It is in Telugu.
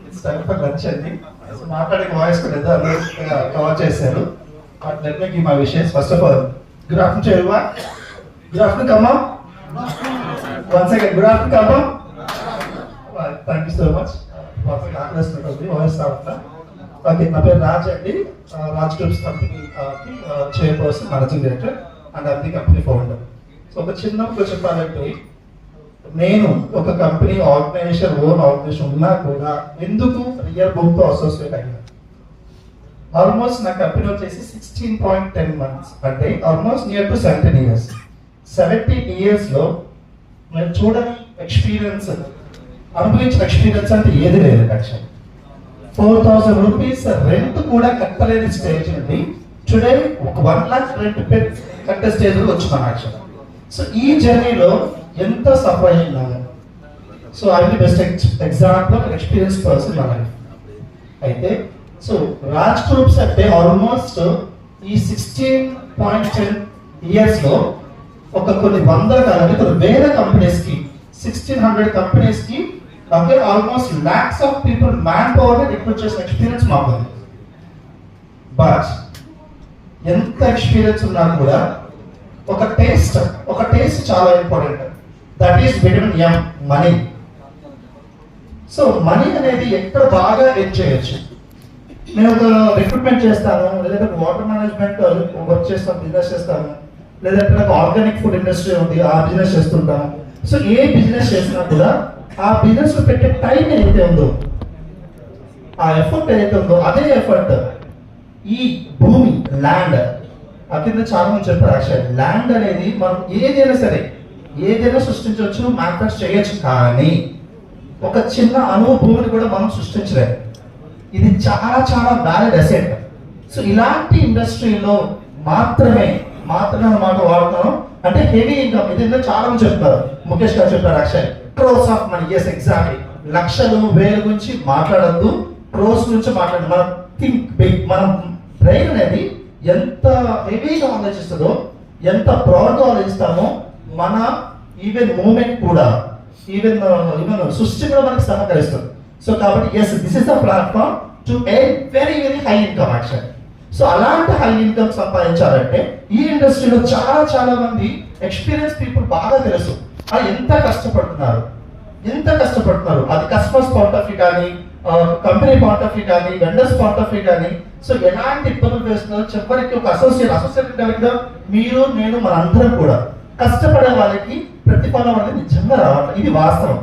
ఇట్స్ టైం ఫర్ లంచ్ అండి. మాట్లాడే వాయిస్ కూడా కవర్ చేశారు. But let me give my wishes. First of all, good afternoon to everyone. Good afternoon కమ్మా. వన్స్ అగైన్ గుడ్ ఆఫ్టర్నూన్ కమ్మా. Thank you so much. ఆకలిస్తున్నట్టుంది వాయిస్ రావట్లా. ఓకే, నా పేరు రాజ్ అండి. Raj groups company chairperson, managing director and అది కంపెనీ ఫౌండర్. సో ఒక చిన్నప్పుడు చెప్పాలంటే, నేను ఒక కంపెనీ ఆర్గనైజేషన్ ఓన్ ఆర్గనైజేషన్ ఉన్నా కూడా ఎందుకు రియల్ బుక్ తో అసోసియేట్ అయ్యాను. ఆల్మోస్ట్ నా కంపెనీ వచ్చేసి 16.10 months, అంటే almost near to 17 years. 17 years లో నేను చూడని ఎక్స్పీరియన్స్, అనుభవించిన ఎక్స్పీరియన్స్ అంటే ఏది లేదు. యాక్చువల్ 4,000 rupees రెంట్ కూడా కట్టలేని స్టేజ్ నుండి టుడే 1 lakh రెంట్ కట్టే స్టేజ్ లో వచ్చినాను యాక్చువల్. సో ఈ జర్నీలో ఎంత సఫర్ అయ్యాను. So I the best example experience person నా లైఫ్. అయితే సో రాజ్ గ్రూప్స్ అంటే ఆల్మోస్ట్ ఈ 16.10 years లో ఒక కొన్ని వందల కాలండి కొన్ని వేల కంపెనీస్ కి 1600 కంపెనీస్ కి okay almost lakhs of people man power ని రిక్రూట్ చేసిన ఎక్స్పీరియన్స్ మాకు ఉంది. బట్ ఎంత ఎక్స్పీరియన్స్ ఉన్నా కూడా ఒక టేస్ట్ చాలా important. That is between money. So money అనేది ఎక్కడ బాగా ఎర్న్ చేయొచ్చు. నేను ఒక రిక్రూట్మెంట్ చేస్తాను, లేదంటే వాటర్ మేనేజ్మెంట్ వర్క్ చేస్తాను, బిజినెస్ చేస్తాను, లేదంటే నాకు ఆర్గానిక్ ఫుడ్ ఇండస్ట్రీ ఉంది, ఆ బిజినెస్ చేస్తుంటాను. సో ఏ బిజినెస్ చేసినా కూడా ఆ బిజినెస్ లో పెట్టే టైం ఏదైతే ఉందో, ఆ ఎఫర్ట్ ఏదైతే ఉందో, అదే ఎఫర్ట్ ఈ భూమి ల్యాండ్ అక్కడ చాలా మంది చెప్పారు. యాక్చువల్ ల్యాండ్ అనేది మనం ఏదైనా సృష్టించవచ్చు, మ్యానుఫ్యాక్చర్ చేయొచ్చు, కానీ ఒక చిన్న అణువు భూమిని కూడా మనం సృష్టించలేము. ఇది చాలా చాలా వ్యాలిడ్ అసెట్. సో ఇలాంటి ఇండస్ట్రీలో మాత్రమే మాట వాడుతున్నాను. అంటే హెవీ ఇన్కమ్ ఇది చాలా మంది చెప్తారు. ముఖేష్ గారు చెప్పారు actual crores of money. Yes, exactly. లక్షలు వేల గురించి మాట్లాడద్దు, క్రోస్ గురించి మాట్లాడదు. మనం థింక్ బిగ్. మనం బ్రెయిన్ అనేది ఎంత హెవీగా ఆలోచిస్తుందో, ఎంత బ్రాడ్గా ఆలోచిస్తామో, మన ఈవెన్ మూమెంట్ కూడా ఈవెన్ సృష్టి కూడా మనకి సహకరిస్తుంది. సో కాబట్టి yes, this is the platform to earn very very high income actual. So అలాంటి హై ఇన్కమ్ సంపాదించాలంటే ఈ ఇండస్ట్రీలో చాలా మంది ఎక్స్పీరియన్స్ పీపుల్ బాగా తెలుసు ఎంత కష్టపడుతున్నారు. అది కస్టమర్స్ పాయింట్ ఆఫ్ వ్యూ కానీ, కంపెనీ పాయింట్ ఆఫ్ వ్యూ కానీ, వెండర్స్ పాయింట్ ఆఫ్ వ్యూ కానీ. సో ఎలాంటి ఇబ్బందులు వేస్తున్నారు చెప్పడానికి ఒక అసోసియేట్ డైరెక్టర్ మీరు, నేను, మన అందరం కూడా కష్టపడే వాళ్ళకి ప్రతిఫలం అనేది నిజంగా రావట్లేదు. ఇది వాస్తవం.